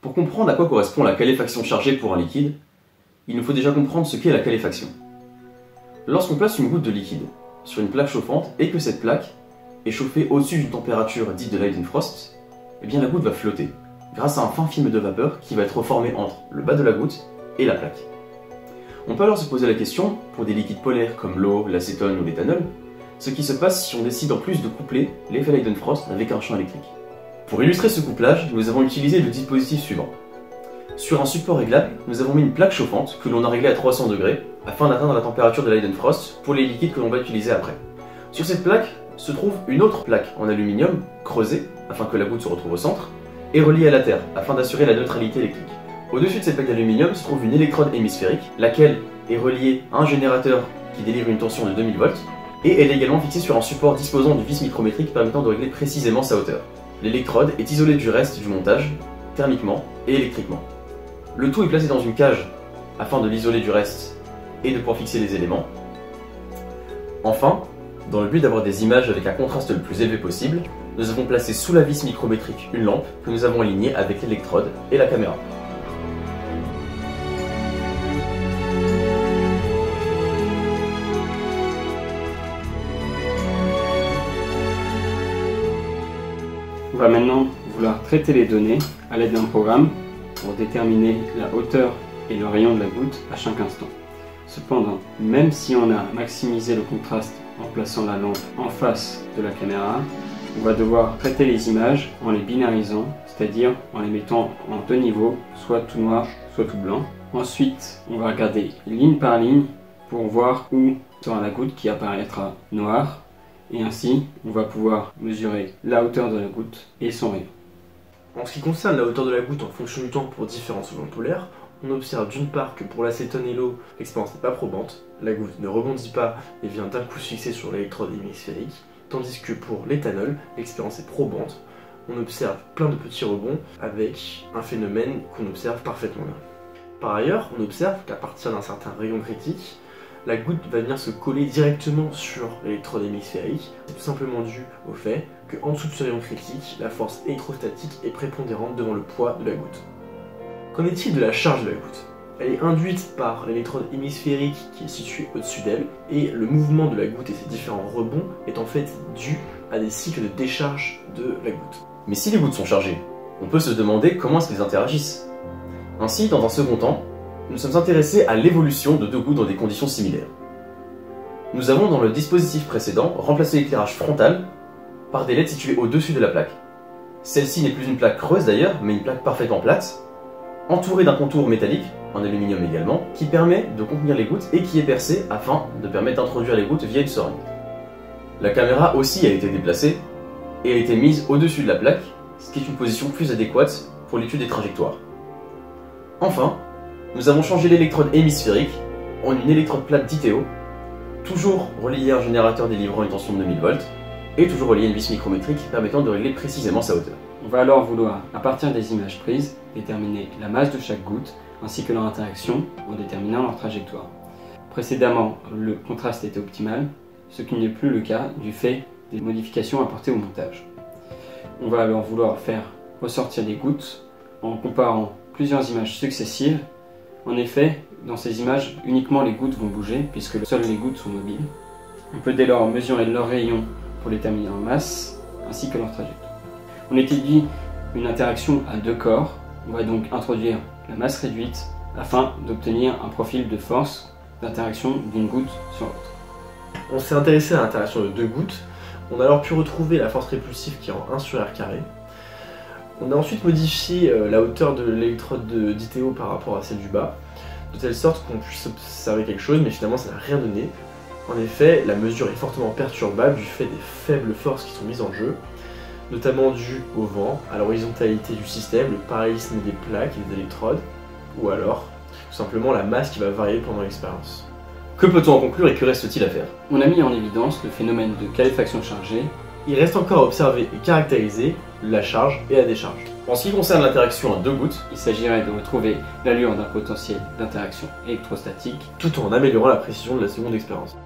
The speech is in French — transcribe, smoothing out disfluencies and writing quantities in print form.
Pour comprendre à quoi correspond la caléfaction chargée pour un liquide, il nous faut déjà comprendre ce qu'est la caléfaction. Lorsqu'on place une goutte de liquide sur une plaque chauffante et que cette plaque est chauffée au-dessus d'une température dite de Leidenfrost, eh bien la goutte va flotter grâce à un fin film de vapeur qui va être formé entre le bas de la goutte et la plaque. On peut alors se poser la question, pour des liquides polaires comme l'eau, l'acétone ou l'éthanol, ce qui se passe si on décide en plus de coupler l'effet Leidenfrost avec un champ électrique. Pour illustrer ce couplage, nous avons utilisé le dispositif suivant. Sur un support réglable, nous avons mis une plaque chauffante que l'on a réglée à 300 degrés afin d'atteindre la température de Leidenfrost pour les liquides que l'on va utiliser après. Sur cette plaque se trouve une autre plaque en aluminium creusée afin que la goutte se retrouve au centre et reliée à la terre afin d'assurer la neutralité électrique. Au-dessus de cette plaque d'aluminium se trouve une électrode hémisphérique, laquelle est reliée à un générateur qui délivre une tension de 2000 volts et elle est également fixée sur un support disposant du vis micrométrique permettant de régler précisément sa hauteur. L'électrode est isolée du reste du montage, thermiquement et électriquement. Le tout est placé dans une cage afin de l'isoler du reste et de pouvoir fixer les éléments. Enfin, dans le but d'avoir des images avec un contraste le plus élevé possible, nous avons placé sous la vis micrométrique une lampe que nous avons alignée avec l'électrode et la caméra. On va maintenant vouloir traiter les données à l'aide d'un programme pour déterminer la hauteur et le rayon de la goutte à chaque instant. Cependant, même si on a maximisé le contraste en plaçant la lampe en face de la caméra, on va devoir traiter les images en les binarisant, c'est-à-dire en les mettant en deux niveaux, soit tout noir, soit tout blanc. Ensuite, on va regarder ligne par ligne pour voir où sera la goutte qui apparaîtra noire. Et ainsi, on va pouvoir mesurer la hauteur de la goutte et son rayon. En ce qui concerne la hauteur de la goutte en fonction du temps pour différents solvants polaires, on observe d'une part que pour l'acétone et l'eau, l'expérience n'est pas probante, la goutte ne rebondit pas et vient d'un coup se fixer sur l'électrode hémisphérique, tandis que pour l'éthanol, l'expérience est probante, on observe plein de petits rebonds avec un phénomène qu'on observe parfaitement bien. Par ailleurs, on observe qu'à partir d'un certain rayon critique, la goutte va venir se coller directement sur l'électrode hémisphérique. C'est tout simplement dû au fait qu'en dessous de ce rayon critique, la force électrostatique est prépondérante devant le poids de la goutte. Qu'en est-il de la charge de la goutte? Elle est induite par l'électrode hémisphérique qui est située au-dessus d'elle, et le mouvement de la goutte et ses différents rebonds est en fait dû à des cycles de décharge de la goutte. Mais si les gouttes sont chargées, on peut se demander comment est-ce qu'elles interagissent. Ainsi, dans un second temps, nous sommes intéressés à l'évolution de deux gouttes dans des conditions similaires. Nous avons dans le dispositif précédent remplacé l'éclairage frontal par des LED situés au-dessus de la plaque. Celle-ci n'est plus une plaque creuse d'ailleurs, mais une plaque parfaitement plate, entourée d'un contour métallique, en aluminium également, qui permet de contenir les gouttes et qui est percé afin de permettre d'introduire les gouttes via une seringue. La caméra aussi a été déplacée et a été mise au-dessus de la plaque, ce qui est une position plus adéquate pour l'étude des trajectoires. Enfin, nous avons changé l'électrode hémisphérique en une électrode plate d'ITO, toujours reliée à un générateur délivrant une tension de 2000 volts, et toujours reliée à une vis micrométrique permettant de régler précisément sa hauteur. On va alors vouloir, à partir des images prises, déterminer la masse de chaque goutte, ainsi que leur interaction en déterminant leur trajectoire. Précédemment, le contraste était optimal, ce qui n'est plus le cas du fait des modifications apportées au montage. On va alors vouloir faire ressortir des gouttes en comparant plusieurs images successives. En effet, dans ces images, uniquement les gouttes vont bouger, puisque seules les gouttes sont mobiles. On peut dès lors mesurer leur rayon pour déterminer leur masse, ainsi que leur trajectoire. On étudie une interaction à deux corps. On va donc introduire la masse réduite afin d'obtenir un profil de force d'interaction d'une goutte sur l'autre. On s'est intéressé à l'interaction de deux gouttes. On a alors pu retrouver la force répulsive qui est en 1 sur r carré. On a ensuite modifié la hauteur de l'électrode d'ITO par rapport à celle du bas, de telle sorte qu'on puisse observer quelque chose, mais finalement ça n'a rien donné. En effet, la mesure est fortement perturbable du fait des faibles forces qui sont mises en jeu, notamment dues au vent, à l'horizontalité du système, le parallélisme des plaques et des électrodes, ou alors tout simplement la masse qui va varier pendant l'expérience. Que peut-on en conclure et que reste-t-il à faire? On a mis en évidence le phénomène de caléfaction chargée. Il reste encore à observer et caractériser la charge et la décharge. En ce qui concerne l'interaction à deux gouttes, il s'agirait de retrouver l'allure d'un potentiel d'interaction électrostatique tout en améliorant la précision de la seconde expérience.